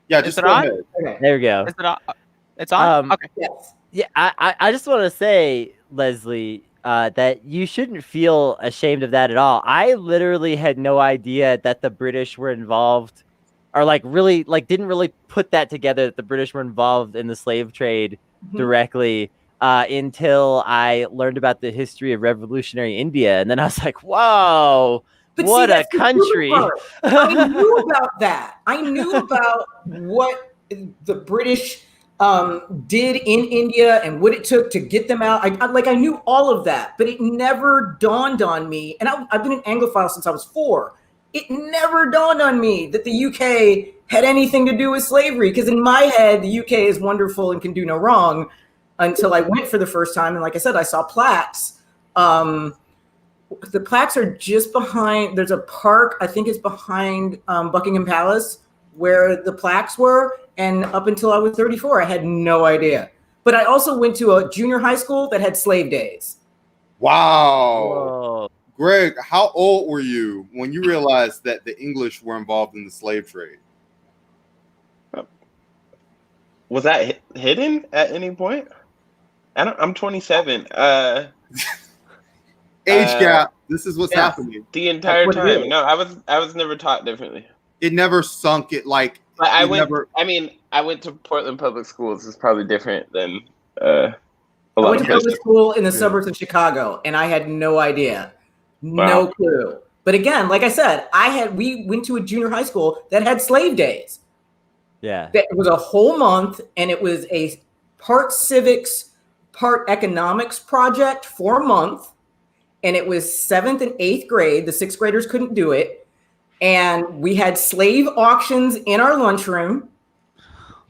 Yeah, Is just it go on? ahead. Okay. There we go. Is it on? It's on? Okay. Yes. Yeah, I just want to say, Leslie, that you shouldn't feel ashamed of that at all. I literally had no idea that the British were involved, or like really, like didn't really put that together that the British were involved in the slave trade directly until I learned about the history of revolutionary India, and then I was like, whoa, But what see, a that's the stupid country! part. I knew about that. I knew about what the British did in India and what it took to get them out. I knew all of that, but it never dawned on me. And I've been an Anglophile since I was 4. It never dawned on me that the UK had anything to do with slavery. Because in my head, the UK is wonderful and can do no wrong. Until I went for the first time, and like I said, I saw plaques. The plaques are just behind. There's a park, I think it's behind Buckingham Palace, where the plaques were. And up until I was 34, I had no idea. But I also went to a junior high school that had slave days. Wow. Whoa. Greg, how old were you when you realized that the English were involved in the slave trade? Was that hidden at any point? I'm 27. Age gap. This is what's happening. The entire time. No, I was never taught differently. It never sunk. It like I went to Portland Public Schools. It's probably different than a lot I went to of public school in the suburbs of Chicago, and I had no idea, no clue. But again, like I said, we went to a junior high school that had slave days. Yeah, It was a whole month, and it was a part civics, part economics project for a month. And it was 7th and 8th grade. The 6th graders couldn't do it. And we had slave auctions in our lunchroom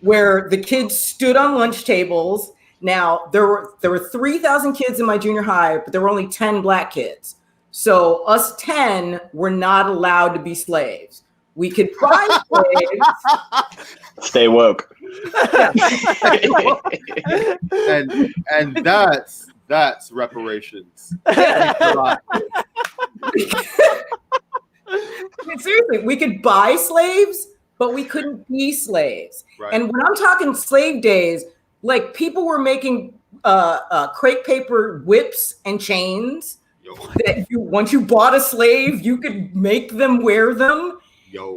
where the kids stood on lunch tables. Now, there were 3,000 kids in my junior high, but there were only 10 black kids. So us 10 were not allowed to be slaves. We could buy slaves. Stay woke. and that's reparations. Seriously, we could buy slaves, but we couldn't be slaves. Right. And when I'm talking slave days, like people were making crepe paper whips and chains that once you bought a slave, you could make them wear them.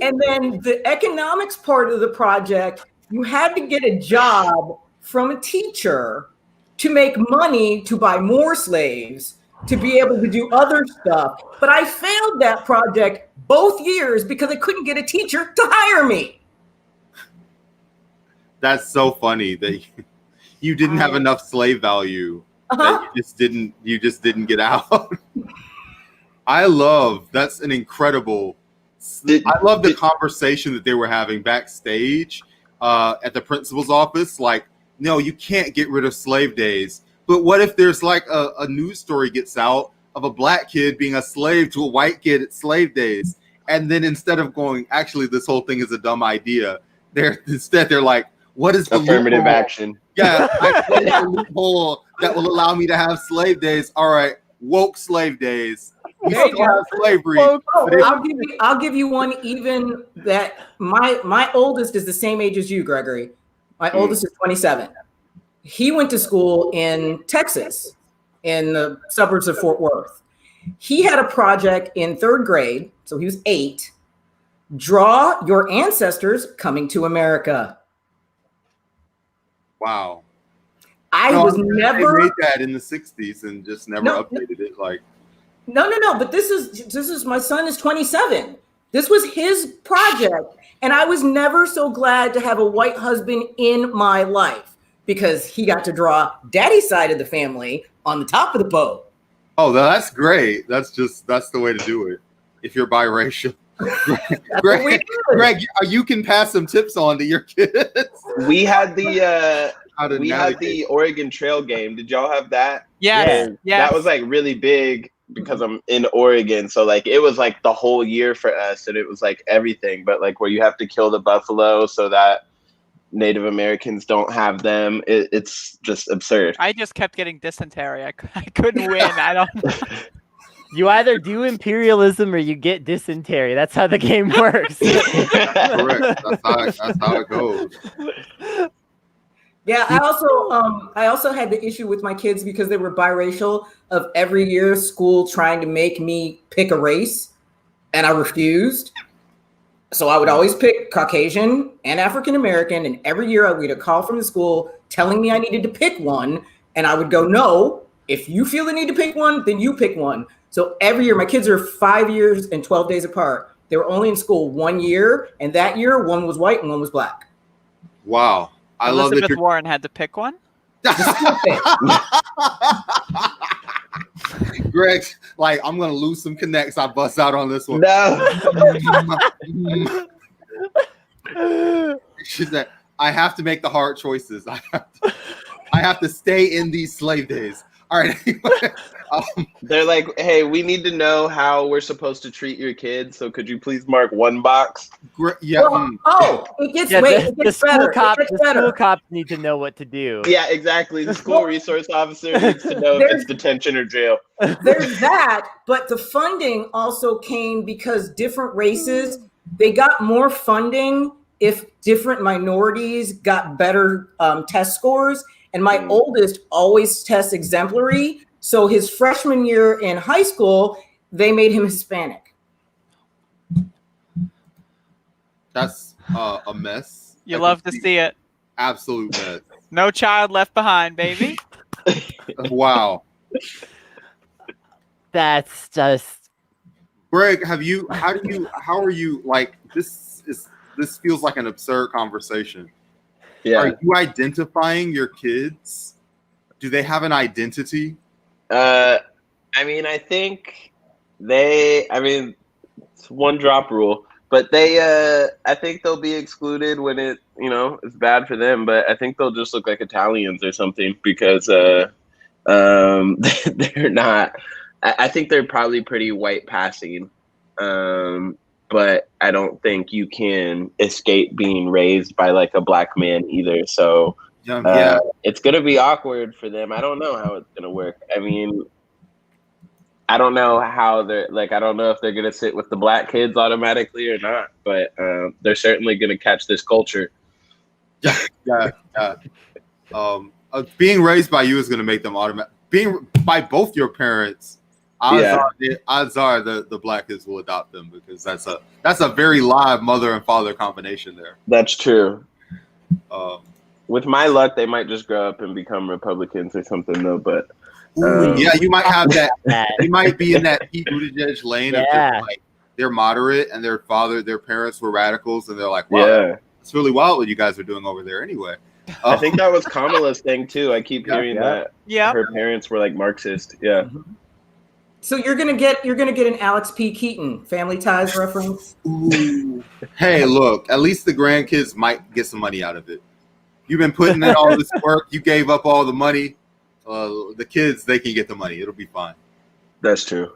And then the economics part of the project, you had to get a job from a teacher to make money to buy more slaves to be able to do other stuff. But I failed that project both years because I couldn't get a teacher to hire me. That's so funny that you didn't have enough slave value that you just didn't get out. That's an incredible. I love the conversation that they were having backstage at the principal's office. Like, no, you can't get rid of slave days. But what if there's like a news story gets out of a black kid being a slave to a white kid at slave days? And then instead of going, actually, this whole thing is a dumb idea, they're like, what is the affirmative action? Yeah, what is the loophole that will allow me to have slave days? All right, woke slave days. We still have slavery. I'll give you one even that my oldest is the same age as you, Gregory. My oldest is 27. He went to school in Texas, in the suburbs of Fort Worth. He had a project in 3rd grade, so he was 8. Draw your ancestors coming to America. Wow. I never made that in the 60s and just never updated it. Like, no. But this is my son is 27. This was his project, and I was never so glad to have a white husband in my life because he got to draw daddy's side of the family on the top of the boat. Oh, that's great. That's the way to do it. If you're biracial. Greg, you can pass some tips on to your kids. We had the Oregon Trail game. Did y'all have that? Yes. That was like really big because I'm in Oregon. So like it was like the whole year for us, and it was like everything, but like where you have to kill the buffalo so that Native Americans don't have them. It's just absurd. I just kept getting dysentery. I couldn't win. I don't. You either do imperialism or you get dysentery. That's how the game works. Correct. That's how it goes. Yeah, I also had the issue with my kids because they were biracial of every year school trying to make me pick a race, and I refused. So I would always pick Caucasian and African American, and every year I would get a call from the school telling me I needed to pick one, and I would go, no, if you feel the need to pick one, then you pick one. So every year, my kids are 5 years and 12 days apart. They were only in school 1 year, and that year one was white and one was black. Wow. I love that Elizabeth you're Warren had to pick one. Greg, like, I'm gonna lose some connects. I bust out on this one. No. She's like, I have to make the hard choices. I have to stay in these slave days. All right. They're like, hey, we need to know how we're supposed to treat your kids. So could you please mark one box? Yeah. Oh, it gets Yeah, it gets better. School cops need to know what to do. Yeah, exactly. The school resource officer needs to know if it's detention or jail. There's that, but the funding also came because different races, they got more funding if different minorities got better test scores. And my oldest always tests exemplary. So his freshman year in high school, they made him Hispanic. That's a mess. You love to see it. Absolute mess. No child left behind, baby. Wow. That's just. Greg, how are you, like, this feels like an absurd conversation. Yeah. Are you identifying your kids? Do they have an identity? I mean, I think it's one drop rule, but I think they'll be excluded when it's bad for them, but I think they'll just look like Italians or something because, they're not, I think they're probably pretty white passing. But I don't think you can escape being raised by like a black man either. So it's going to be awkward for them. I don't know how it's going to work. I mean, I don't know how I don't know if they're going to sit with the black kids automatically or not, but they're certainly going to catch this culture. Yeah. Being raised by you is going to make them automatic. Being by both your parents, odds are the black kids will adopt them because that's a very live mother and father combination there. That's true. With my luck, they might just grow up and become Republicans or something, though. But yeah, you might have that. You might be in that Pete Buttigieg lane of they're moderate and their parents were radicals, and they're like, wow, it's really wild what you guys are doing over there anyway. I think that was Kamala's thing too. I keep hearing that. Yeah, her parents were like Marxist. Yeah. So you're gonna get an Alex P. Keaton Family Ties reference. Ooh. Hey, look, at least the grandkids might get some money out of it. You've been putting in all this work. You gave up all the money. The kids, they can get the money. It'll be fine. That's true.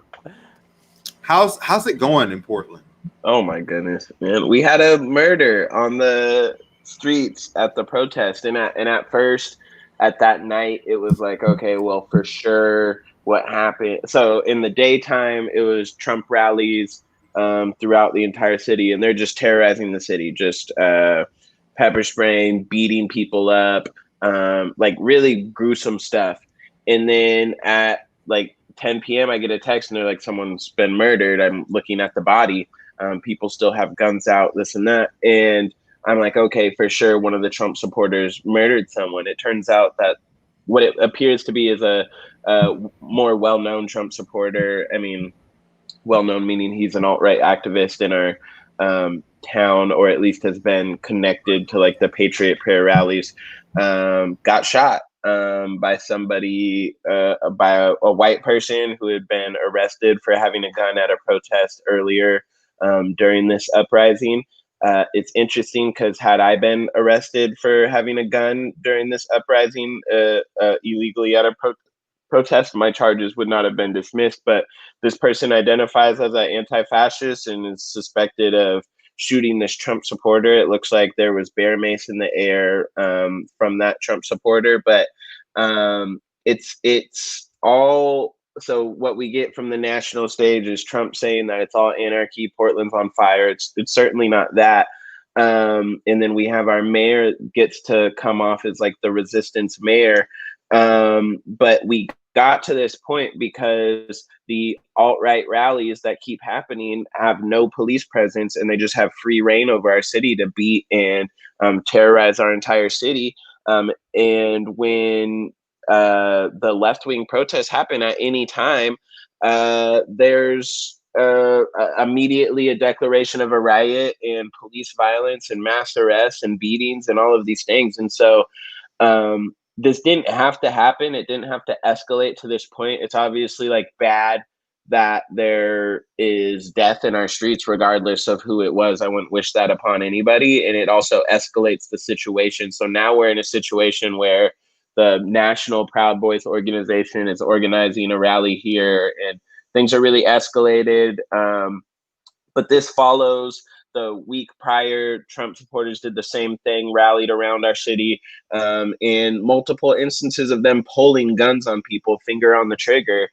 How's it going in Portland? Oh my goodness, man! We had a murder on the streets at the protest, and at first, at that night, it was like, okay, well, for sure, what happened? So in the daytime, it was Trump rallies throughout the entire city, and they're just terrorizing the city, just pepper spraying, beating people up, like really gruesome stuff. And then at like 10 p.m., I get a text and they're like, someone's been murdered. I'm looking at the body. People still have guns out, this and that. And I'm like, okay, for sure, one of the Trump supporters murdered someone. It turns out that what it appears to be is a more well-known Trump supporter. I mean, well-known meaning he's an alt-right activist in our town, or at least has been connected to like the Patriot Prayer rallies, got shot by somebody, by a white person who had been arrested for having a gun at a protest earlier during this uprising. It's interesting because had I been arrested for having a gun during this uprising illegally at a protest, my charges would not have been dismissed. But this person identifies as an anti-fascist and is suspected of shooting this Trump supporter. It looks like there was bear mace in the air from that Trump supporter, but it's all so what we get from the national stage is Trump saying that it's all anarchy, Portland's on fire. It's certainly not that. And then we have our mayor gets to come off as like the resistance mayor. But we got to this point because the alt-right rallies that keep happening have no police presence, and they just have free reign over our city to beat and terrorize our entire city. And when the left-wing protests happen at any time, there's immediately a declaration of a riot and police violence and mass arrests and beatings and all of these things. And so this didn't have to happen. It didn't have to escalate to this point. It's obviously like bad that there is death in our streets, regardless of who it was. I wouldn't wish that upon anybody. And it also escalates the situation. So now we're in a situation where the National Proud Boys organization is organizing a rally here, and things are really escalated. But this follows the week prior. Trump supporters did the same thing, rallied around our city, and multiple instances of them pulling guns on people, finger on the trigger.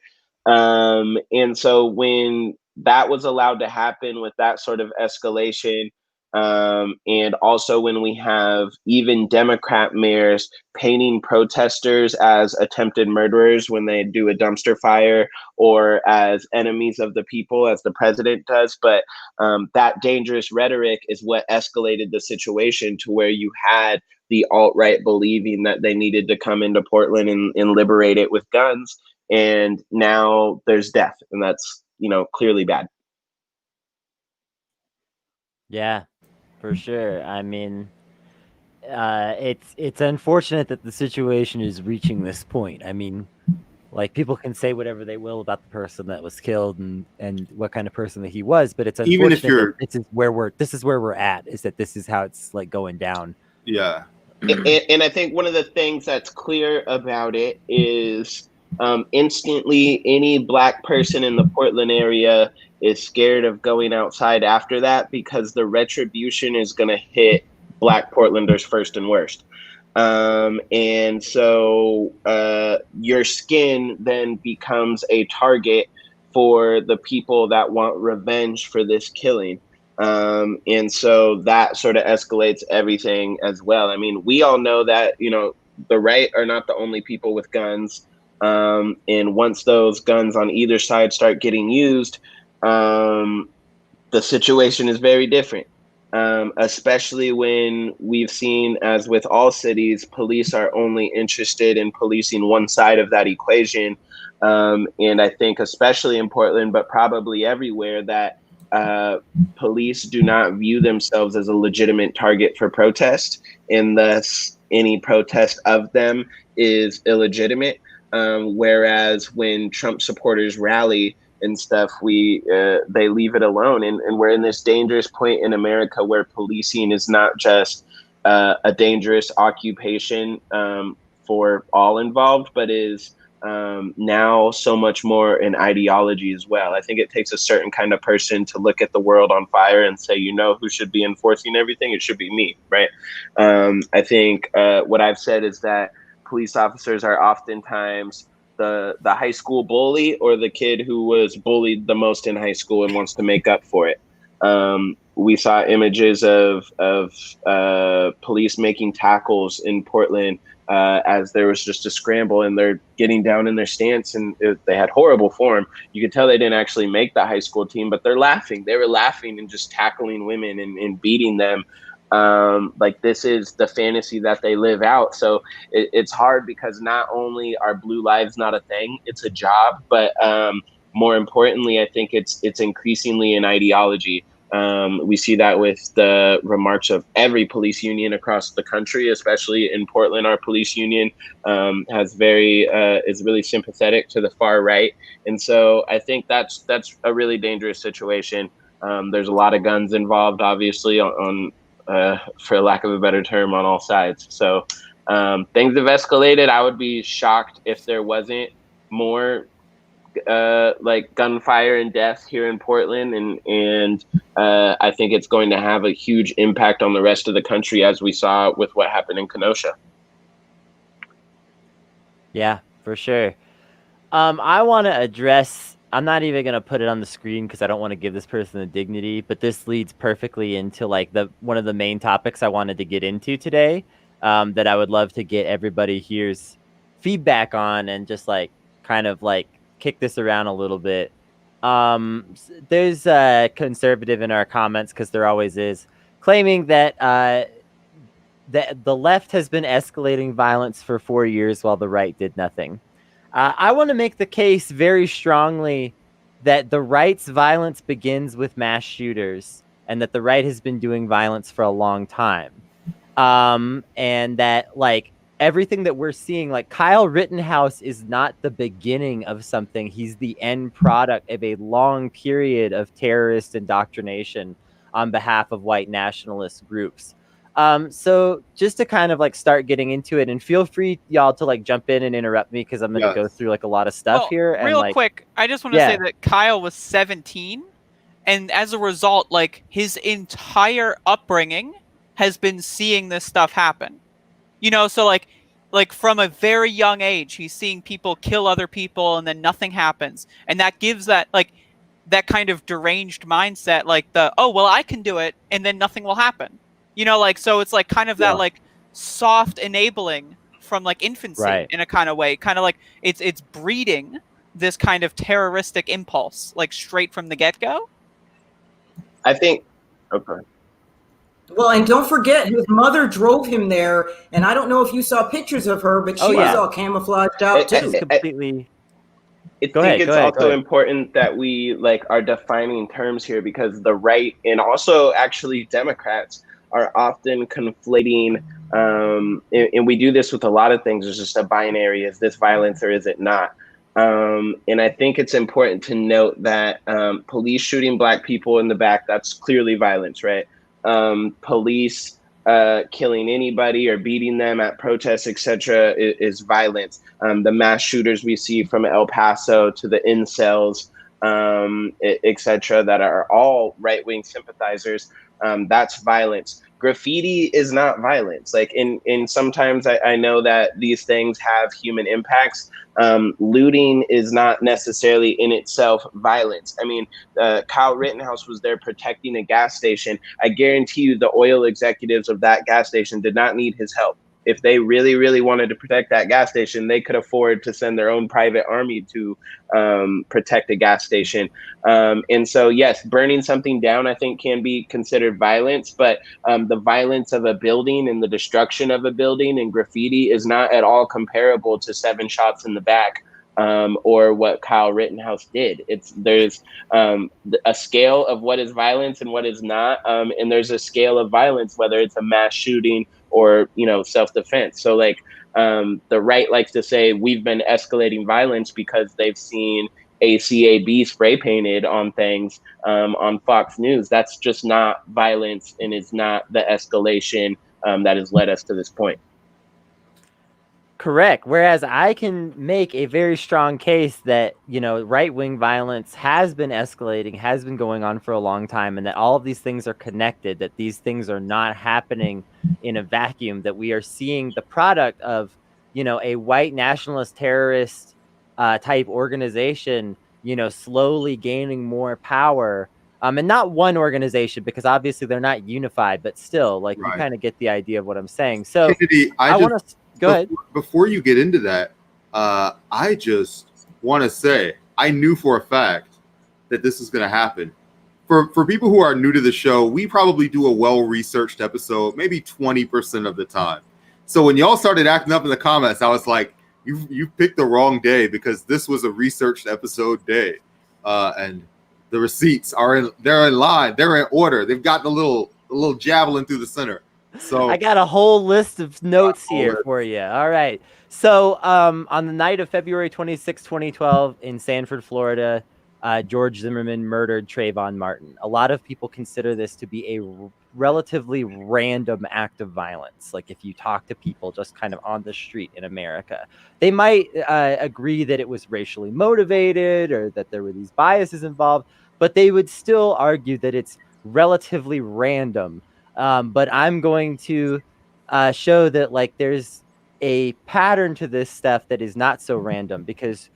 And so when that was allowed to happen with that sort of escalation, and also when we have even Democrat mayors painting protesters as attempted murderers when they do a dumpster fire, or as enemies of the people, as the president does. But that dangerous rhetoric is what escalated the situation to where you had the alt-right believing that they needed to come into Portland and liberate it with guns. And now there's death, and that's, clearly bad. Yeah, for sure. I mean, it's unfortunate that the situation is reaching this point. I mean, like, people can say whatever they will about the person that was killed and what kind of person that he was, but it's unfortunate Even if you're, that this is where we're at, is that this is how it's like going down. yeah. And I think one of the things that's clear about it is instantly any Black person in the Portland area is scared of going outside after that, because the retribution is going to hit Black Portlanders first and worst. And so your skin then becomes a target for the people that want revenge for this killing. And so that sort of escalates everything as well. I mean, we all know that, the right are not the only people with guns. And once those guns on either side start getting used, the situation is very different. Especially when we've seen, as with all cities, police are only interested in policing one side of that equation. And I think especially in Portland, but probably everywhere, that police do not view themselves as a legitimate target for protest, and thus any protest of them is illegitimate. Whereas when Trump supporters rally and stuff, they leave it alone, and we're in this dangerous point in America where policing is not just a dangerous occupation for all involved, but is now so much more an ideology as well. I think it takes a certain kind of person to look at the world on fire and say, who should be enforcing everything? It should be me, right? I think what I've said is that police officers are oftentimes the high school bully, or the kid who was bullied the most in high school and wants to make up for it. We saw images of police making tackles in Portland as there was just a scramble, and they're getting down in their stance, and they had horrible form. You could tell they didn't actually make the high school team, but they're laughing. They were laughing and just tackling women and beating them. Like, this is the fantasy that they live out. So it's hard, because not only are blue lives not a thing, it's a job, but more importantly, I think it's increasingly an ideology. We see that with the remarks of every police union across the country, especially in Portland. Our police union is really sympathetic to the far right. And so I think that's a really dangerous situation. There's a lot of guns involved, obviously, on for lack of a better term, on all sides. So things have escalated. I would be shocked if there wasn't more like gunfire and death here in Portland, and I think it's going to have a huge impact on the rest of the country, as we saw with what happened in Kenosha. Yeah, for sure. I want to address. I'm not even gonna put it on the screen because I don't want to give this person the dignity. But this leads perfectly into like one of the main topics I wanted to get into today. That I would love to get everybody here's feedback on and just like kind of like kick this around a little bit. There's a conservative in our comments because there always is, claiming that that the left has been escalating violence for 4 years while the right did nothing. I want to make the case very strongly that the right's violence begins with mass shooters and that the right has been doing violence for a long time. And that like everything that we're seeing, like Kyle Rittenhouse is not the beginning of something. He's the end product of a long period of terrorist indoctrination on behalf of white nationalist groups. So just to kind of like start getting into it, and feel free y'all to like jump in and interrupt me because I'm going to go through like a lot of stuff here. And real like, quick, I just want to say that Kyle was 17, and as a result, like his entire upbringing has been seeing this stuff happen. You know, so like from a very young age, he's seeing people kill other people, and then nothing happens, and that gives that like that kind of deranged mindset, like oh well, I can do it, and then nothing will happen. You know, like, so it's like kind of that like soft enabling from like infancy in a kind of way, kind of like it's breeding this kind of terroristic impulse, like straight from the get-go. I think, okay. Well, and don't forget, his mother drove him there, and I don't know if you saw pictures of her, but she was all camouflaged out too. Completely. I think it's also important that we like are defining terms here, because the right and also actually Democrats are often conflating, and we do this with a lot of things. There's just a binary: is this violence or is it not? And I think it's important to note that police shooting Black people in the back, that's clearly violence, right? Police killing anybody or beating them at protests, etc., is violence. The mass shooters we see from El Paso to the incels, etc., that are all right-wing sympathizers, that's violence. Graffiti is not violence. Like in sometimes I know that these things have human impacts. Looting is not necessarily in itself violence. I mean, Kyle Rittenhouse was there protecting a gas station. I guarantee you the oil executives of that gas station did not need his help. If they really, really wanted to protect that gas station, they could afford to send their own private army to protect a gas station. And so, yes, burning something down, I think, can be considered violence. But the violence of a building and the destruction of a building and graffiti is not at all comparable to 7 shots in the back or what Kyle Rittenhouse did. There's a scale of what is violence and what is not. And there's a scale of violence, whether it's a mass shooting or, you know, self-defense. So like the right likes to say we've been escalating violence because they've seen ACAB spray painted on things on Fox News. That's just not violence, and it's not the escalation that has led us to this point. Correct. Whereas I can make a very strong case that, you know, right-wing violence has been escalating, has been going on for a long time, and that all of these things are connected, that these things are not happening in a vacuum, that we are seeing the product of, you know, a white nationalist terrorist type organization, you know, slowly gaining more power. And not one organization, because obviously they're not unified, but still, like, you kind of get the idea of what I'm saying. So Kennedy, I want to... Go ahead. Before you get into that, I just want to say I knew for a fact that this is going to happen. For people who are new to the show, we probably do a well-researched episode, maybe 20% of the time. So when y'all started acting up in the comments, I was like, you picked the wrong day, because this was a researched episode day, and the receipts they're in line, they're in order. They've got the little javelin through the center. So I got a whole list of notes here for you. All right. So on the night of February 26, 2012 in Sanford, Florida, George Zimmerman murdered Trayvon Martin. A lot of people consider this to be a relatively random act of violence. Like if you talk to people just kind of on the street in America, they might agree that it was racially motivated or that there were these biases involved, but they would still argue that it's relatively random. But I'm going to show that like there's a pattern to this stuff that is not so random, because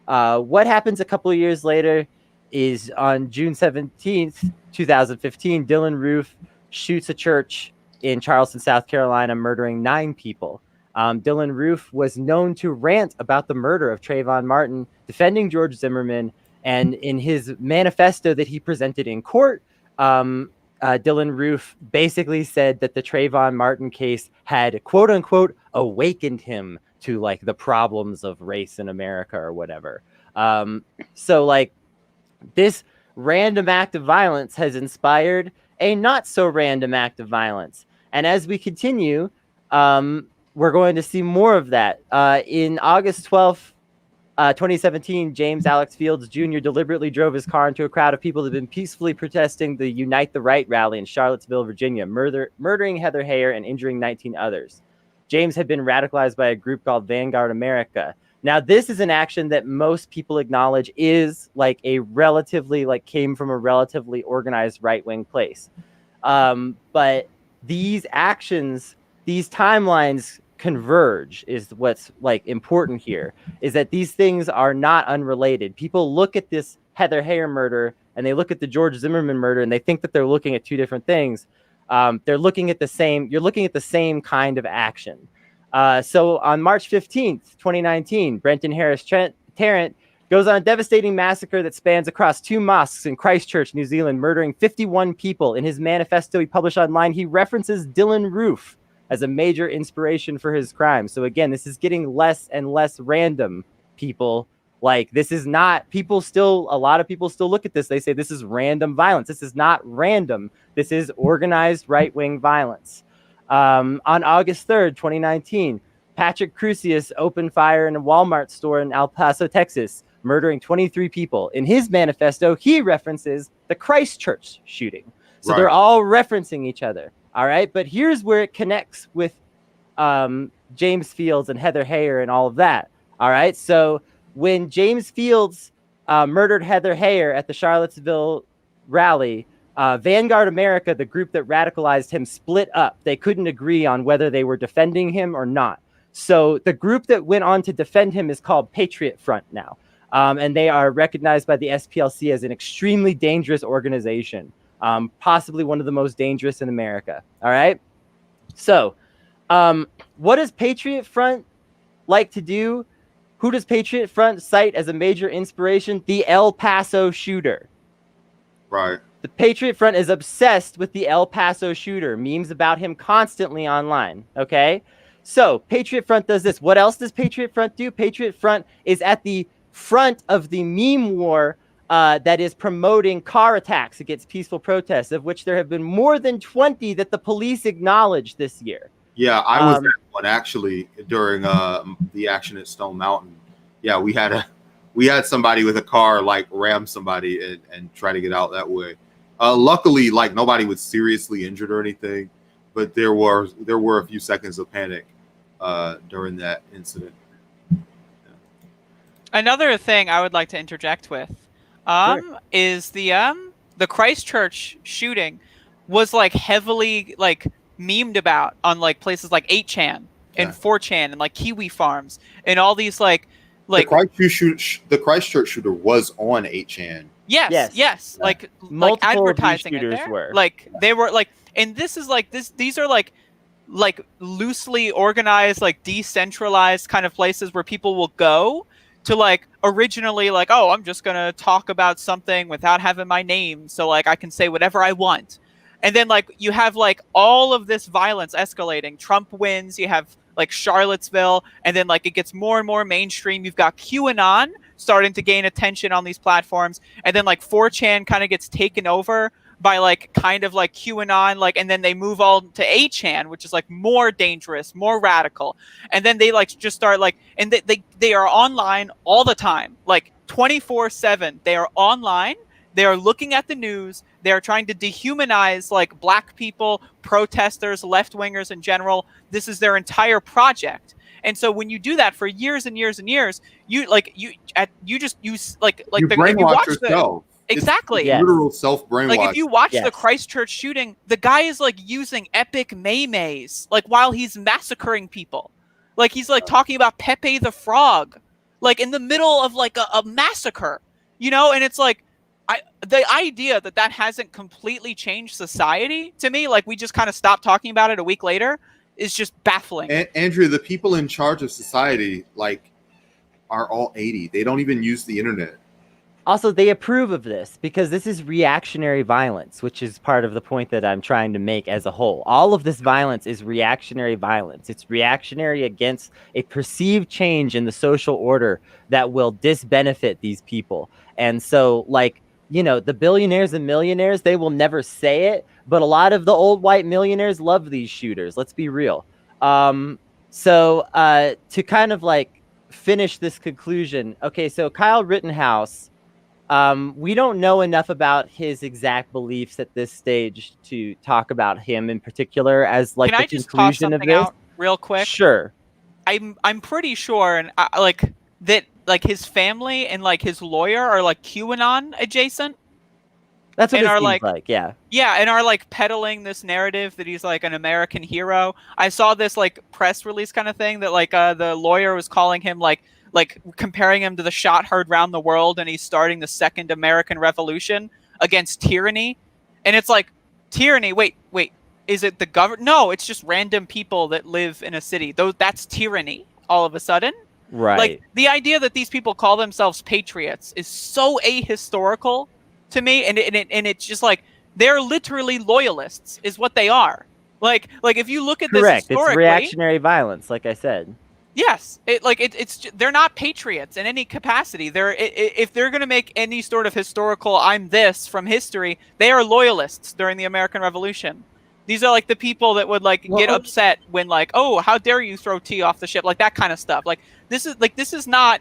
What happens a couple of years later is on June 17th, 2015, Dylan Roof shoots a church in Charleston, South Carolina, murdering 9 people. Dylan Roof was known to rant about the murder of Trayvon Martin, defending George Zimmerman, and in his manifesto that he presented in court, Dylan Roof basically said that the Trayvon Martin case had, quote unquote, awakened him to like the problems of race in America or whatever. So like this random act of violence has inspired a not so random act of violence. And as we continue, we're going to see more of that. In August 12th, 2017, James Alex Fields Jr. deliberately drove his car into a crowd of people that had been peacefully protesting the Unite the Right rally in Charlottesville, Virginia, murdering Heather Heyer and injuring 19 others. James had been radicalized by a group called Vanguard America. Now, this is an action that most people acknowledge is like a relatively, like came from a relatively organized right-wing place. But these actions, these timelines converge is what's like important here, is that these things are not unrelated. People look at this Heather Heyer murder and they look at the George Zimmerman murder and they think that they're looking at 2 different things. They're looking at the same, you're looking at the same kind of action. So on March 15th, 2019, Brenton Harris Tarrant goes on a devastating massacre that spans across 2 mosques in Christchurch, New Zealand, murdering 51 people. In his manifesto he published online, he references Dylan Roof as a major inspiration for his crime. So again, this is getting less and less random, people. Like, this is not, people still, a lot of people still look at this, they say this is random violence. This is not random. This is organized right-wing violence. On August 3rd, 2019, Patrick Crusius opened fire in a Walmart store in El Paso, Texas, murdering 23 people. In his manifesto, he references the Christchurch shooting. So they're all referencing each other. All right. But here's where it connects with James Fields and Heather Heyer and all of that. All right. So when James Fields murdered Heather Heyer at the Charlottesville rally, Vanguard America, the group that radicalized him, split up. They couldn't agree on whether they were defending him or not. So the group that went on to defend him is called Patriot Front now. And they are recognized by the SPLC as an extremely dangerous organization. Possibly one of the most dangerous in America. All right. So what does Patriot Front like to do? Who does Patriot Front cite as a major inspiration? The El Paso shooter. Right. The Patriot Front is obsessed with the El Paso shooter. Memes about him constantly online. Okay. So Patriot Front does this. What else does Patriot Front do? Patriot Front is at the front of the meme war that is promoting car attacks against peaceful protests, of which there have been more than 20 that the police acknowledged this year. Yeah, I was at one actually during the action at Stone Mountain. Yeah, we had somebody with a car like ram somebody and try to get out that way. Luckily, like nobody was seriously injured or anything, but there were a few seconds of panic during that incident. Another thing I would like to interject with is the Christchurch shooting was like heavily like memed about on like places like 8chan and 4chan and like Kiwi Farms and all these like the Christchurch shooter was on 8chan. Yes. Yeah. Like multiple advertising shooters it there. were. Like they were like, and this is like this. These are like loosely organized, like decentralized kind of places where people will go to like originally like, oh, I'm just gonna talk about something without having my name, so like I can say whatever I want. And then like you have like all of this violence escalating. Trump wins. You have like Charlottesville, and then like it gets more and more mainstream. You've got QAnon starting to gain attention on these platforms, and then like 4chan kind of gets taken over by like kind of like QAnon, like, and then they move all to 8chan, which is like more dangerous, more radical, and then they like just start like, and they are online all the time, like 24/7. They are online. They are looking at the news. They are trying to dehumanize like black people, protesters, left-wingers in general. This is their entire project. And so when you do that for years and years and years, you just use like you brainwash yourself. Exactly. It's literal self-brainwash. Like if you watch the Christchurch shooting, the guy is like using epic memes like while he's massacring people. Like he's like talking about Pepe the Frog. like in the middle of like a massacre, you know? And it's like, the idea that that hasn't completely changed society to me, like we just kind of stopped talking about it a week later, is just baffling. Andrew, the people in charge of society, like, are all 80. They don't even use the internet. Also, they approve of this because this is reactionary violence, which is part of the point that I'm trying to make as a whole. All of this violence is reactionary violence. It's reactionary against a perceived change in the social order that will disbenefit these people. And so, like, you know, the billionaires and millionaires, they will never say it, but a lot of the old white millionaires love these shooters. Let's be real. So to kind of like finish this conclusion, okay, so Kyle Rittenhouse, we don't know enough about his exact beliefs at this stage to talk about him in particular as like Can the I just toss conclusion of something this. out real quick? Sure. I'm pretty sure, and like that, like his family and like his lawyer are like QAnon adjacent. That's what And it are seems like- yeah. Yeah, and are like peddling this narrative that he's like an American hero. I saw this like press release kind of thing that like the lawyer was calling him like comparing him to the shot heard round the world, and he's starting the second American Revolution against tyranny. And it's like, tyranny, wait, is it the government? No, it's just random people that live in a city. Though that's tyranny all of a sudden. Right. Like the idea that these people call themselves patriots is so ahistorical to me, and it's just like they're literally loyalists, is what they are. Like if you look at this Correct. historically, It's reactionary violence, like I said. yes, they're not patriots in any capacity. If they're going to make any sort of historical I'm this from history, they are loyalists during the American Revolution. These are like the people that would like get upset when like, oh, how dare you throw tea off the ship, like that kind of stuff. Like this is not,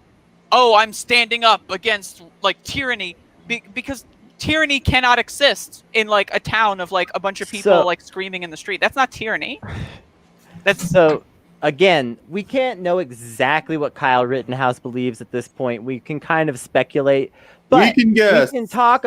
oh, I'm standing up against like tyranny, because tyranny cannot exist in like a town of like a bunch of people like screaming in the street. That's not tyranny. That's so. Again, we can't know exactly what Kyle Rittenhouse believes at this point. We can kind of speculate, but we can guess. We can talk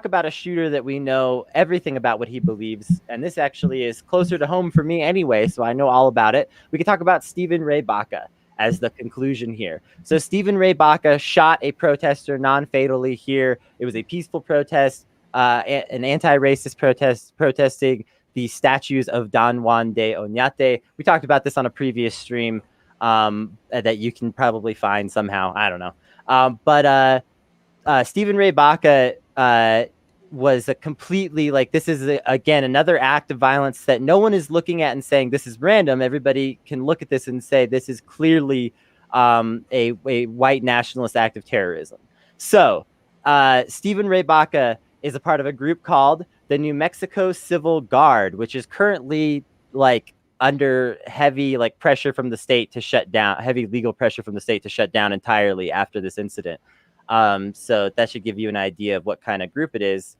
about a shooter that we know everything about what he believes, and this actually is closer to home for me anyway, so I know all about it. We can talk about Stephen Ray Baca as the conclusion here. So Stephen Ray Baca shot a protester non-fatally here. It was a peaceful protest, an anti-racist protest protesting the statues of Don Juan de Oñate. We talked about this on a previous stream that you can probably find somehow. I don't know. But Stephen Ray Baca was a completely, like, this is, again, another act of violence that no one is looking at and saying this is random. Everybody can look at this and say this is clearly a white nationalist act of terrorism. So Stephen Ray Baca is a part of a group called the New Mexico Civil Guard, which is currently like under heavy like pressure from the state to shut down, heavy legal pressure from the state to shut down entirely after this incident. So that should give you an idea of what kind of group it is.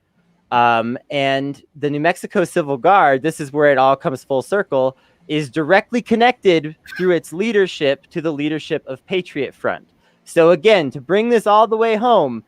And the New Mexico Civil Guard, this is where it all comes full circle, is directly connected through its leadership to the leadership of Patriot Front. So again, to bring this all the way home,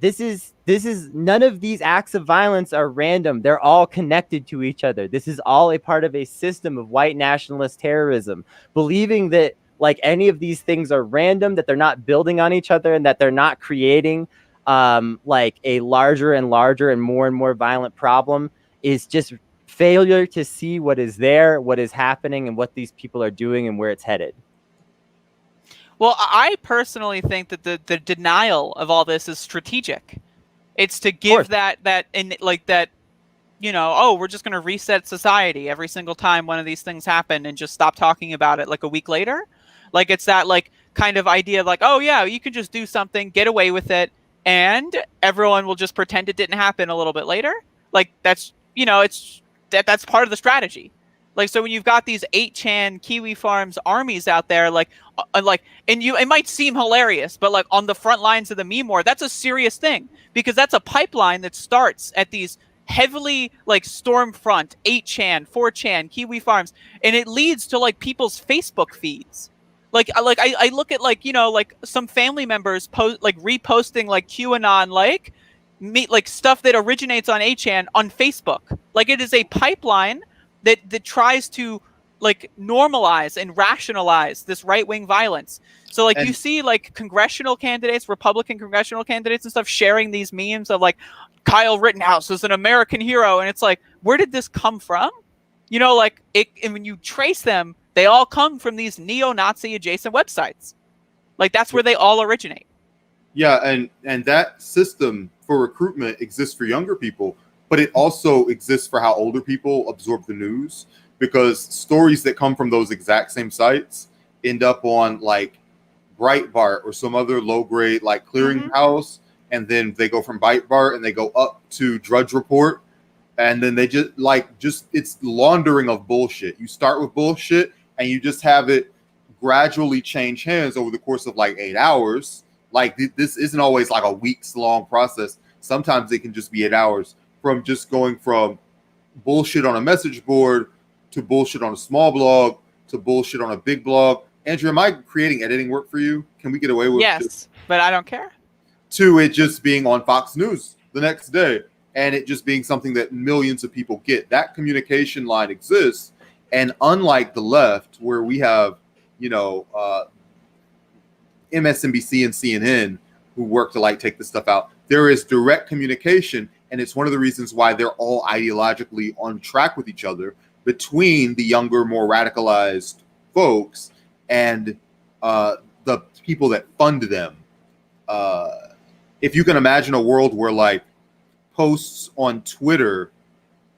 this is none of these acts of violence are random. They're all connected to each other. This is all a part of a system of white nationalist terrorism, believing that like any of these things are random, that they're not building on each other, and that they're not creating like a larger and larger and more violent problem, is just failure to see what is there, what is happening, and what these people are doing and where it's headed. Well, I personally think that the denial of all this is strategic. It's to give that you know, oh, we're just going to reset society every single time one of these things happen and just stop talking about it like a week later. Like it's that like kind of idea of like, oh yeah, you can just do something, get away with it, and everyone will just pretend it didn't happen a little bit later. Like that's, you know, that's part of the strategy. Like, so when you've got these 8chan Kiwi Farms armies out there, and it might seem hilarious, but like on the front lines of the meme war, that's a serious thing, because that's a pipeline that starts at these heavily like Stormfront, 8chan, 4chan, Kiwi Farms, and it leads to like people's Facebook feeds. I look at like, you know, like some family members reposting like QAnon like stuff that originates on 8chan on Facebook. Like it is a pipeline that tries to like normalize and rationalize this right-wing violence. So like And- you see like congressional candidates, Republican congressional candidates and stuff sharing these memes of like Kyle Rittenhouse is an American hero, and it's like, where did this come from? You know, like and when you trace them, they all come from these neo-Nazi adjacent websites. Like that's where they all originate. Yeah, and that system for recruitment exists for younger people, but it also exists for how older people absorb the news, because stories that come from those exact same sites end up on like Breitbart or some other low grade like clearinghouse, and then they go from Breitbart and they go up to Drudge Report, and then they just it's laundering of bullshit. You start with bullshit and you just have it gradually change hands over the course of like 8 hours. Like this isn't always like a weeks long process. Sometimes it can just be 8 hours from just going from bullshit on a message board to bullshit on a small blog to bullshit on a big blog. Andrew, am I creating editing work for you? Can we get away with Yes, but I don't care. to it just being on Fox News the next day and it just being something that millions of people get? That communication line exists. And unlike the left, where we have, MSNBC and CNN who work to like take this stuff out, there is direct communication. And it's one of the reasons why they're all ideologically on track with each other between the younger, more radicalized folks and the people that fund them. If you can imagine a world where like posts on Twitter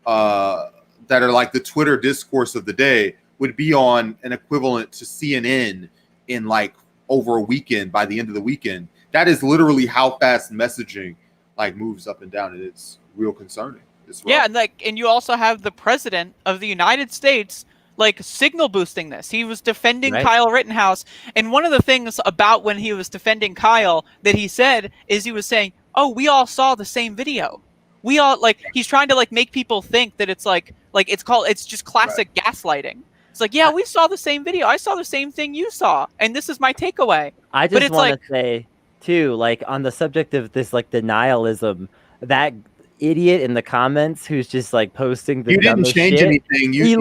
that are like the Twitter discourse of the day would be on an equivalent to CNN in like over a weekend, by the end of the weekend, that is literally how fast messaging like moves up and down, and it's real concerning. It's rough. Yeah, and you also have the president of the United States like signal boosting this. He was defending Right. Kyle Rittenhouse, and one of the things about when he was defending Kyle that he said is he was saying, "Oh, we all saw the same video. We all like." He's trying to like make people think that it's like it's just classic gaslighting. It's like, yeah, we saw the same video. I saw the same thing you saw, and this is my takeaway. I But just it's want like- to say too, like on the subject of this like denialism, that idiot in the comments who's just like posting the You didn't dumbest change shit, anything. he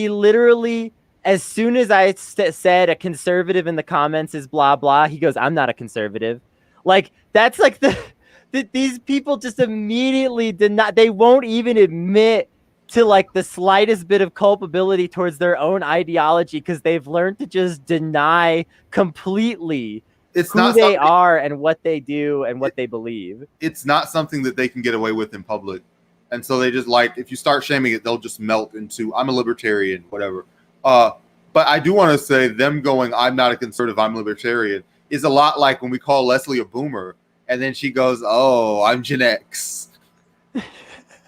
literally, as soon as I said a conservative in the comments is blah blah, he goes, "I'm not a conservative." Like that's like these people just immediately deny. They won't even admit to like the slightest bit of culpability towards their own ideology because they've learned to just deny completely it's who not they something, are and what they do and what they believe. it's not something that they can get away with in public. And so they just like, if you start shaming it, they'll just melt into, I'm a libertarian, whatever. But I do want to say them going, I'm not a conservative, I'm libertarian, is a lot like when we call Leslie a boomer and then she goes, oh, I'm Gen X.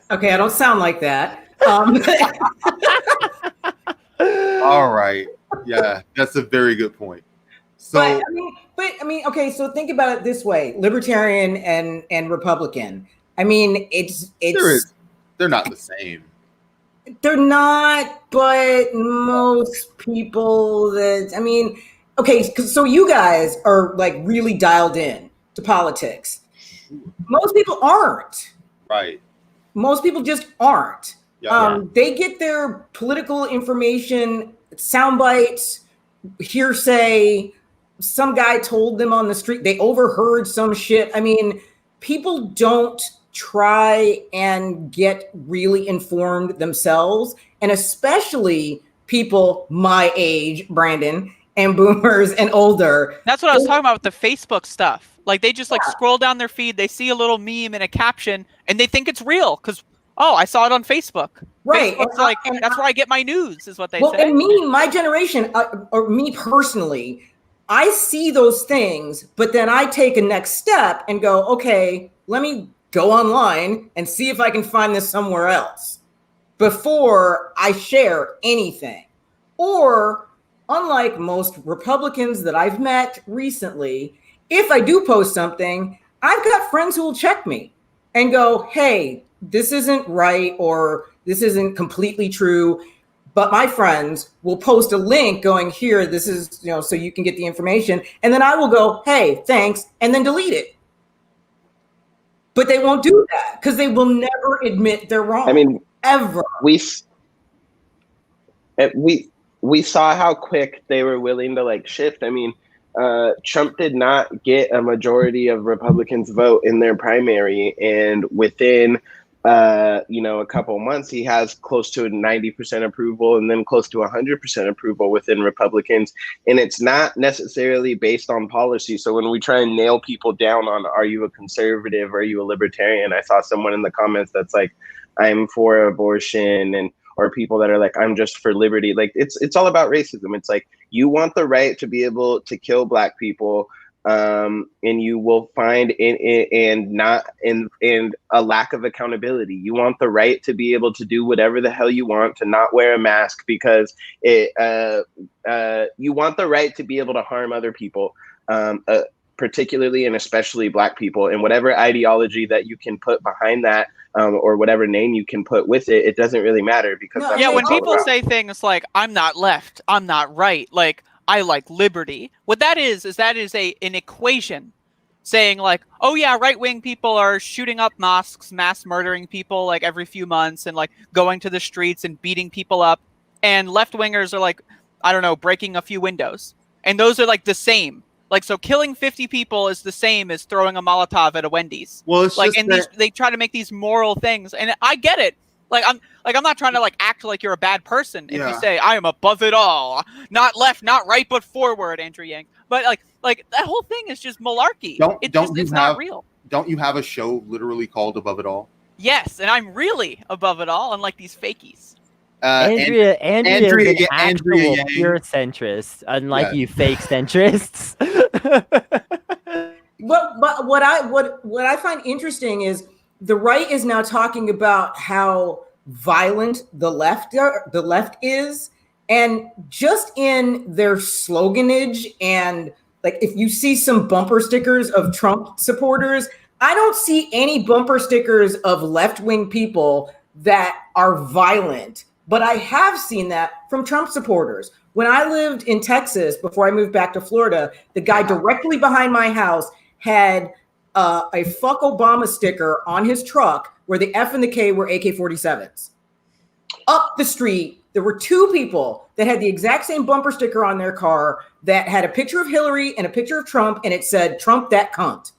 Okay, I don't sound like that. All right. Yeah, that's a very good point. So but I mean, okay. So think about it this way: libertarian and Republican. I mean, they're not the same. they're not, but most people that, I mean, okay. So you guys are like really dialed in to politics. Most people aren't. Right. Most people just aren't. Yeah. They get their political information, sound bites, hearsay. Some guy told them on the street. They overheard some shit. I mean, people don't try and get really informed themselves, and especially people my age, Brandon, and boomers and older. That's what I was talking about with the Facebook stuff. Like they just like Yeah. scroll down their feed, they see a little meme and a caption, and they think it's real because I saw it on Facebook. Right. Facebook's like that's where I get my news, is what they Well, say. and me, my generation, or me personally, I see those things, but then I take a next step and go, okay, let me go online and see if I can find this somewhere else before I share anything. Or, unlike most Republicans that I've met recently, if I do post something, I've got friends who will check me and go, hey, this isn't right, or this isn't completely true. But my friends will post a link going, here, this is, so you can get the information. And then I will go, hey, thanks, and then delete it. But they won't do that because they will never admit they're wrong. I mean, ever. we saw how quick they were willing to like shift. I mean, Trump did not get a majority of Republicans vote in their primary, and within a couple months, he has close to 90% approval and then close to 100% approval within Republicans. And it's not necessarily based on policy. So when we try and nail people down on, are you a conservative? Are you a libertarian? I saw someone in the comments that's like, I'm for abortion, and or people that are like, I'm just for liberty. Like it's all about racism. It's like, you want the right to be able to kill Black people, and you will find in a lack of accountability. You want the right to be able to do whatever the hell you want, to not wear a mask because you want the right to be able to harm other people, particularly and especially Black people, and whatever ideology that you can put behind that, or whatever name you can put with it, it doesn't really matter, because No, Yeah, when all people about. say things like, I'm not left, I'm not right, like, I like liberty, what that is an equation saying like, oh yeah, right-wing people are shooting up mosques, mass murdering people like every few months, and like going to the streets and beating people up, and left-wingers are like, I don't know, breaking a few windows. And those are like the same. Like, so killing 50 people is the same as throwing a Molotov at a Wendy's. Well, it's Like, just and that, they try to make these moral things, and I get it. I'm not trying to like act like you're a bad person if you Yeah. say I am above it all, not left, not right, but forward, Andrew Yang. But like that whole thing is just malarkey. It's not real. don't you have a show literally called Above It All? Yes, and I'm really above it all, unlike these fakies. Andrea is an Andrea actual Yang. pure centrist, unlike Yeah. you fake centrists. But what I find interesting is the right is now talking about how violent the left is, and just in their sloganage, and like if you see some bumper stickers of Trump supporters, I don't see any bumper stickers of left-wing people that are violent, but I have seen that from Trump supporters. When I lived in Texas before I moved back to Florida, the guy directly behind my house had a fuck Obama sticker on his truck where the F and the K were AK-47s. Up the street, there were two people that had the exact same bumper sticker on their car that had a picture of Hillary and a picture of Trump, and it said, "Trump that cunt."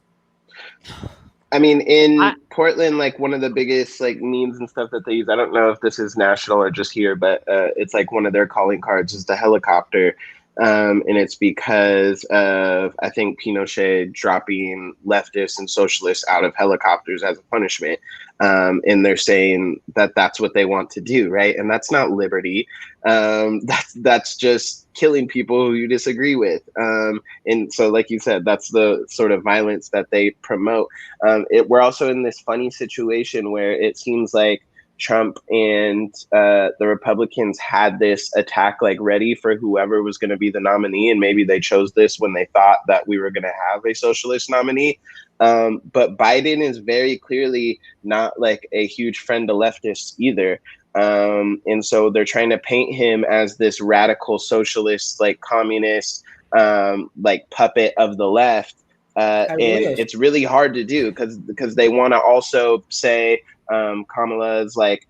I mean, in Portland, like one of the biggest like memes and stuff that they use, I don't know if this is national or just here, but it's like one of their calling cards is the helicopter. And it's because of, I think, Pinochet dropping leftists and socialists out of helicopters as a punishment. And they're saying that that's what they want to do, right? And that's not liberty. That's just killing people who you disagree with. And so, like you said, that's the sort of violence that they promote. We're also in this funny situation where it seems like Trump and the Republicans had this attack like ready for whoever was going to be the nominee, and maybe they chose this when they thought that we were going to have a socialist nominee. But Biden is very clearly not like a huge friend to leftists either. And so they're trying to paint him as this radical socialist, like communist, like puppet of the left. And it's really hard to do because they want to also say Kamala's like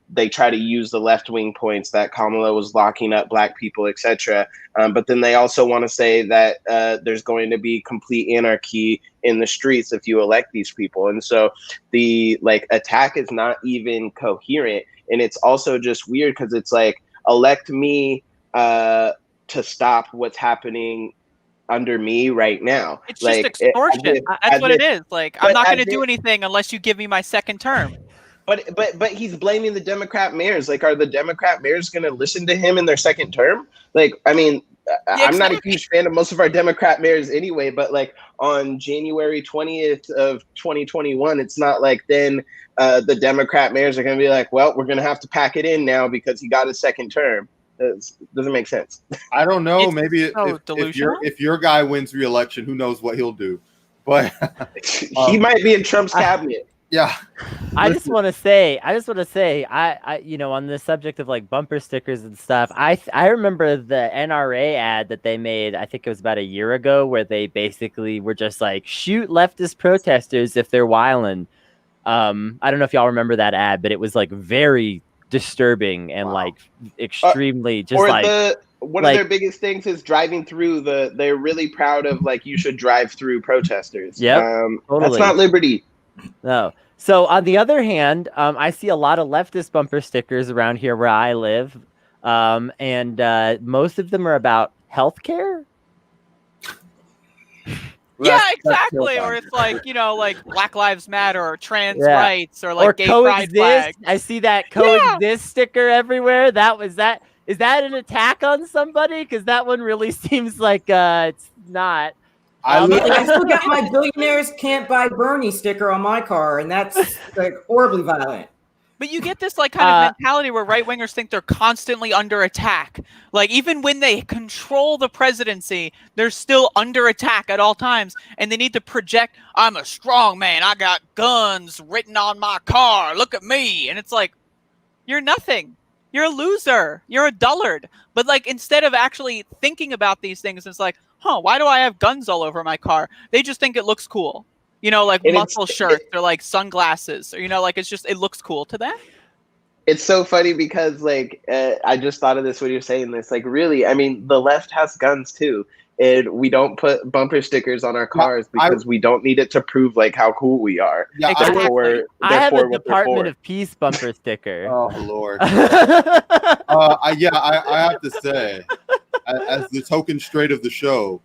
they try to use the left-wing points that Kamala was locking up Black people, etc. But then they also want to say that there's going to be complete anarchy in the streets if you elect these people. And so the like attack is not even coherent. And it's also just weird because it's like, elect me to stop what's happening under me right now. It's like, just extortion. That's what it is. Like, I'm not going to do anything unless you give me my second term. But he's blaming the Democrat mayors. Like, are the Democrat mayors going to listen to him in their second term? Like, I mean, I'm not a huge fan of most of our Democrat mayors anyway, but like on January 20th of 2021, it's not like then the Democrat mayors are going to be like, well, we're going to have to pack it in now because he got his second term. It doesn't make sense. I don't know. It's Maybe so if your guy wins re-election, who knows what he'll do? But he might be in Trump's cabinet. Yeah. I just want to say, I on the subject of like bumper stickers and stuff, I remember the NRA ad that they made, I think it was about a year ago, where they basically were just like, shoot leftist protesters if they're wildin'. I don't know if y'all remember that ad, but it was like very disturbing and Wow. like extremely just Or like one like- of their biggest things is driving through they're really proud of like you should drive through protesters. Yep, That's totally. not liberty. no. So on the other hand, I see a lot of leftist bumper stickers around here where I live, and most of them are about healthcare. Yeah, That's exactly. Or terrifying. it's like, you know, like Black Lives Matter or trans Yeah. rights or like Or gay pride coexist. flag. I see that coexist sticker everywhere. Is that an attack on somebody? Because that one really seems like it's not. I Um, live, I still got my billionaires can't buy Bernie sticker on my car, and that's like horribly violent. But you get this like kind of mentality where right wingers think they're constantly under attack. Like even when they control the presidency, they're still under attack at all times, and they need to project, "I'm a strong man. I got guns written on my car. Look at me." And it's like, you're nothing. You're a loser. You're a dullard. But like instead of actually thinking about these things, it's like, why do I have guns all over my car? They just think it looks cool. You know, like And muscle shirts or like sunglasses, or you know, like it looks cool to them. It's so funny because like I just thought of this when you're saying this. Like really, I mean, the left has guns too, and we don't put bumper stickers on our cars because we don't need it to prove like how cool we are. yeah, Exactly. Therefore, I have a what they're Department for. of Peace bumper sticker. oh Lord. I have to say, as the token straight of the show,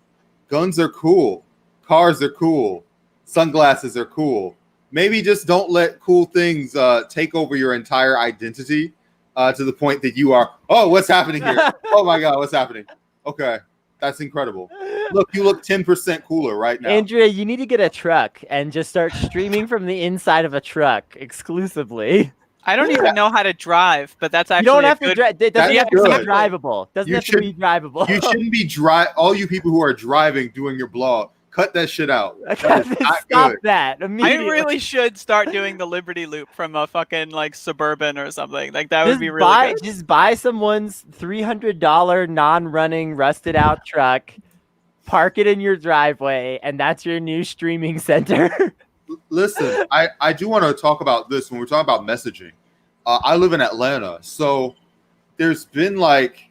guns are cool, cars are cool, sunglasses are cool. Maybe just don't let cool things take over your entire identity to the point that you are, oh, what's happening here? Oh my God, what's happening? Okay, that's incredible. Look, you look 10% cooler right now. Andrea, you need to get a truck and just start streaming from the inside of a truck exclusively. I don't even know how to drive, but that's You actually don't a have to good. drive. It doesn't That's have to be good. drivable. Doesn't You have to be drivable. You shouldn't be all you people who are driving doing your blog, cut that shit out. That is not Stop good. that I immediately. really should start doing the Liberty Loop from a fucking like Suburban or something. Like that would just be really good. Just buy someone's $300 non-running rusted out truck, park it in your driveway, and that's your new streaming center. Listen, I do want to talk about this when we're talking about messaging. I live in Atlanta, so there's been like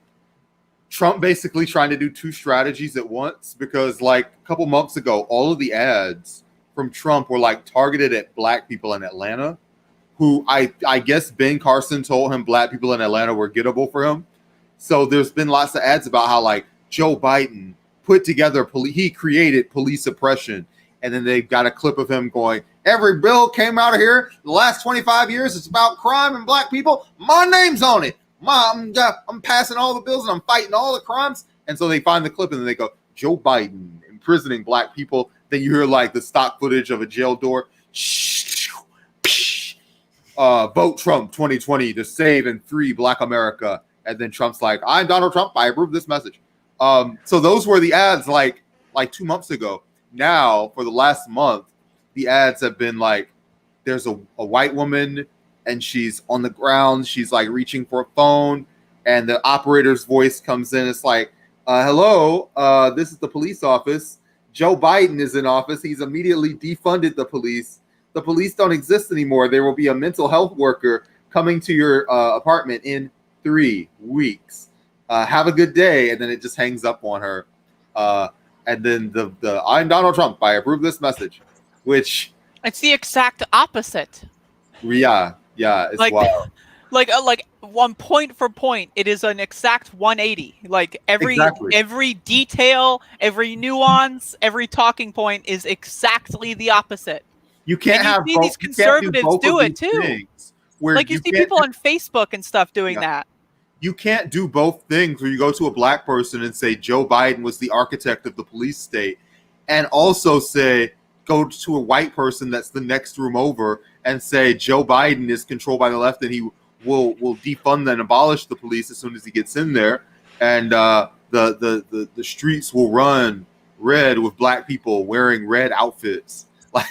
Trump basically trying to do two strategies at once because like a couple months ago, all of the ads from Trump were like targeted at black people in Atlanta, who I guess Ben Carson told him black people in Atlanta were gettable for him. So there's been lots of ads about how like Joe Biden put together he created police oppression. And then they've got a clip of him going, every bill came out of here the last 25 years. It's about crime and black people. My name's on it. I'm passing all the bills and I'm fighting all the crimes. And so they find the clip and then they go, Joe Biden imprisoning black people. Then you hear like the stock footage of a jail door. Vote Trump 2020 to save and free Black America. And then Trump's like, I'm Donald Trump. I approve this message. So those were the ads like 2 months ago. Now, for the last month, the ads have been like, there's a white woman and she's on the ground. She's like reaching for a phone and the operator's voice comes in. It's like, hello, this is the police office. Joe Biden is in office. He's immediately defunded the police. The police don't exist anymore. There will be a mental health worker coming to your apartment in 3 weeks. Have a good day. And then it just hangs up on her. And then the I'm Donald Trump. I approve this message, which It's the exact opposite. yeah, it's Like, wild. like one point for point, it is an exact 180. Like Exactly. every detail, every nuance, every talking point is exactly the opposite. You can't and you have see both, these you can't conservatives both do of it these too. things where Like you see can't people on Facebook and stuff doing Yeah. that. You can't do both things where you go to a black person and say Joe Biden was the architect of the police state and also say go to a white person that's the next room over and say Joe Biden is controlled by the left and he will defund and abolish the police as soon as he gets in there and the streets will run red with black people wearing red outfits. Like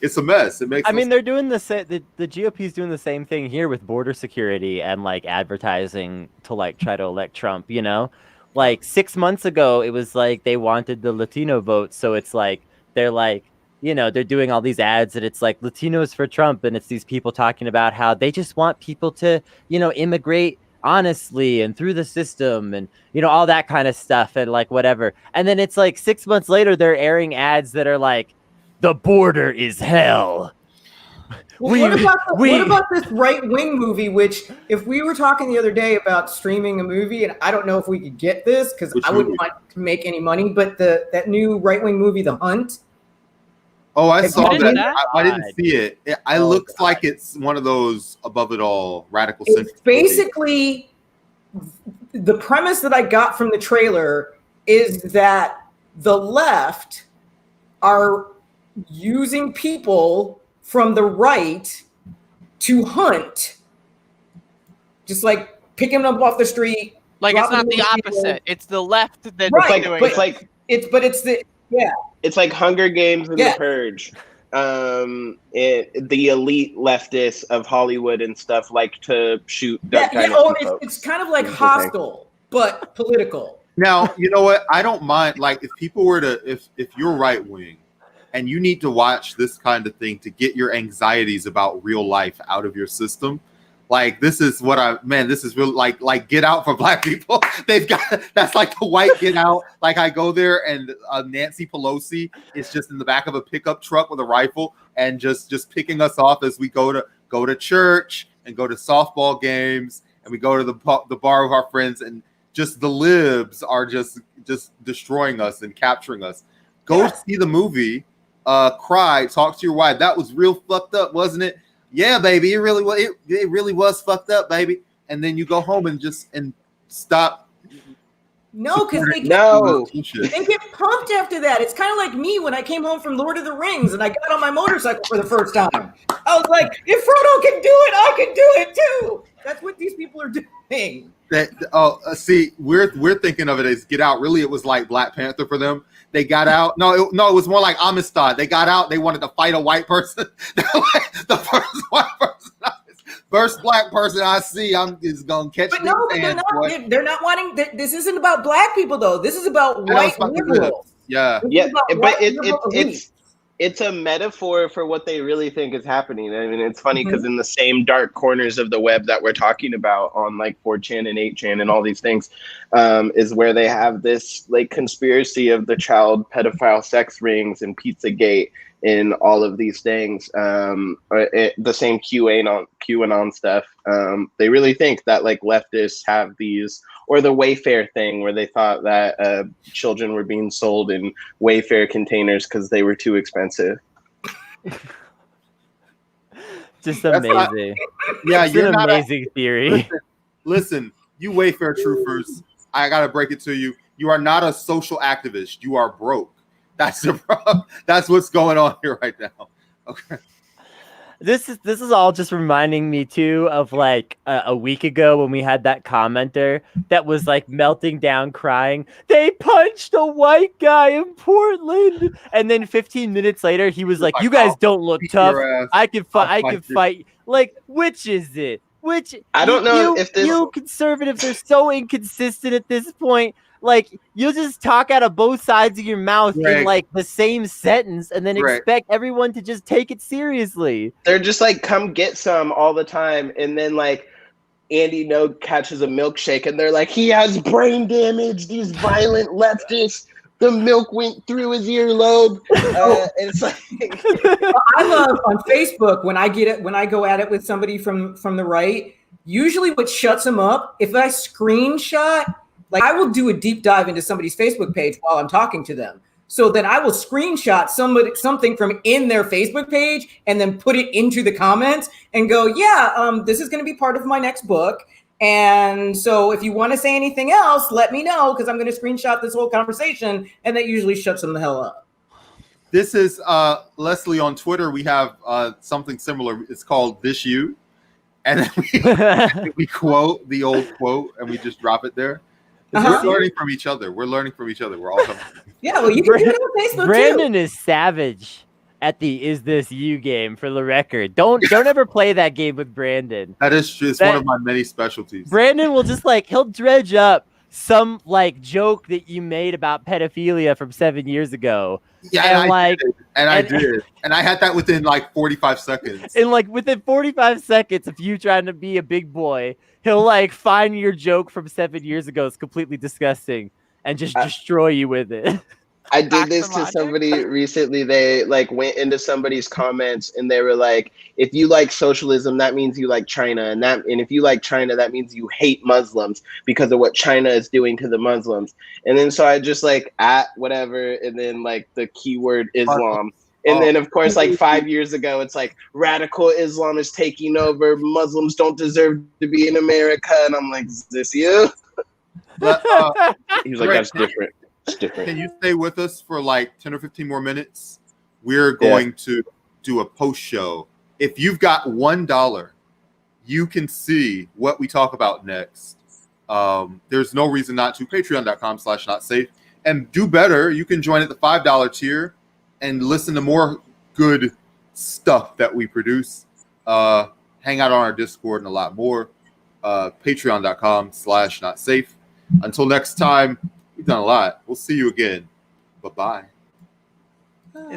it's a mess. It makes I mean, they're doing the same. The GOP is doing the same thing here with border security and like advertising to like try to elect Trump. You know, like 6 months ago, it was like they wanted the Latino vote, so it's like they're like, they're doing all these ads and it's like Latinos for Trump, and it's these people talking about how they just want people to, immigrate honestly and through the system and, all that kind of stuff and like whatever. And then it's like 6 months later, they're airing ads that are like, the border is hell. Well, what about this right-wing movie, which if we were talking the other day about streaming a movie, and I don't know if we could get this because I wouldn't want to make any money, but that new right-wing movie, The Hunt. Oh, I saw didn't that. I didn't see it. It looks like it's one of those above it all radical. It's basically the premise that I got from the trailer is that the left are using people from the right to hunt, just like picking them up off the street. Like it's not the opposite. It's the left that's doing it. It's like Hunger Games and The Purge. The elite leftists of Hollywood and stuff like to shoot. It's kind of like Hostel, but political. Now, you know what? I don't mind. Like, if people were to, if you're right wing, and you need to watch this kind of thing to get your anxieties about real life out of your system. Like, this is what this is really like Get Out for Black people. They've got, that's like the white Get Out. Like, I go there and Nancy Pelosi is just in the back of a pickup truck with a rifle and just picking us off as we go to church and go to softball games and we go to the bar with our friends, and just the libs are just destroying us and capturing us. Go see the movie. Cry, talk to your wife. That was real fucked up, wasn't it? Yeah, baby, it really was. It really was fucked up, baby. And then you go home and stop. No, because they get pumped after that. It's kind of like me when I came home from Lord of the Rings and I got on my motorcycle for the first time. I was like, if Frodo can do it, I can do it too. That's what these people are doing. See, we're thinking of it as Get Out. Really, it was like Black Panther for them. They got out. No, it was more like Amistad. They got out. They wanted to fight a white person. The first white person, first black person I see, I'm just gonna catch. But no, they're not wanting. This isn't about black people though. This is about white liberals. Yeah, but it's a metaphor for what they really think is happening. I mean, it's funny because in the same dark corners of the web that we're talking about on like 4chan and 8chan and all these things is where they have this like conspiracy of the child pedophile sex rings and Pizzagate and all of these things. The same QAnon stuff. They really think that like leftists have these, or the Wayfair thing where they thought that children were being sold in Wayfair containers because they were too expensive. Just amazing. It's an amazing theory. Listen, you Wayfair truthers, I gotta break it to you. You are not a social activist. You are broke. That's the problem. That's what's going on here right now. Okay. This is all just reminding me too of like a week ago when we had that commenter that was like melting down crying. They punched a white guy in Portland, and then 15 minutes later he was like, "You guys don't look tough. I can fight." Like, which is it? Which I don't know if you conservatives are so inconsistent at this point. Like, you'll just talk out of both sides of your mouth in like the same sentence and then expect everyone to just take it seriously. They're just like, come get some all the time. And then like Andy No catches a milkshake and they're like, he has brain damage, these violent leftists. The milk went through his earlobe. And it's like I love on Facebook when I go at it with somebody from the right, usually what shuts them up, if I screenshot, like I will do a deep dive into somebody's Facebook page while I'm talking to them. So then I will screenshot something from in their Facebook page and then put it into the comments and go, this is going to be part of my next book. And so if you want to say anything else, let me know because I'm going to screenshot this whole conversation, and that usually shuts them the hell up. This is Leslie on Twitter. We have something similar. It's called This You. And then we quote the old quote and we just drop it there. We're learning from each other. We're all coming. Yeah, well, you can do it on Facebook Brandon is savage at the "Is This You" game. For the record, don't ever play that game with Brandon. That is true. It's one of my many specialties. Brandon will just like he'll dredge up some like joke that you made about pedophilia from 7 years ago. Yeah, And, I and- did. And I had that within like 45 seconds. And like within 45 seconds of you trying to be a big boy, he'll like find your joke from 7 years ago is completely disgusting and just destroy you with it. I did Facts this and to logic. somebody recently. They like went into somebody's comments and they were like, if you like socialism, that means you like China. And if you like China, that means you hate Muslims because of what China is doing to the Muslims. And then so I just like at whatever, and then like the keyword Islam. And then of course, like 5 years ago, it's like radical Islam is taking over. Muslims don't deserve to be in America. And I'm like, is this you? But, He was like, Right. that's different. It's different. can you stay with us for like 10 or 15 more minutes? We're going to do a post show. If you've got $1, you can see what we talk about next. There's no reason not to. Patreon.com/notsafe. And do better. You can join at the $5 tier and listen to more good stuff that we produce. Hang out on our Discord and a lot more. Patreon.com/notsafe. Until next time, we've done a lot. We'll see you again. Bye-bye.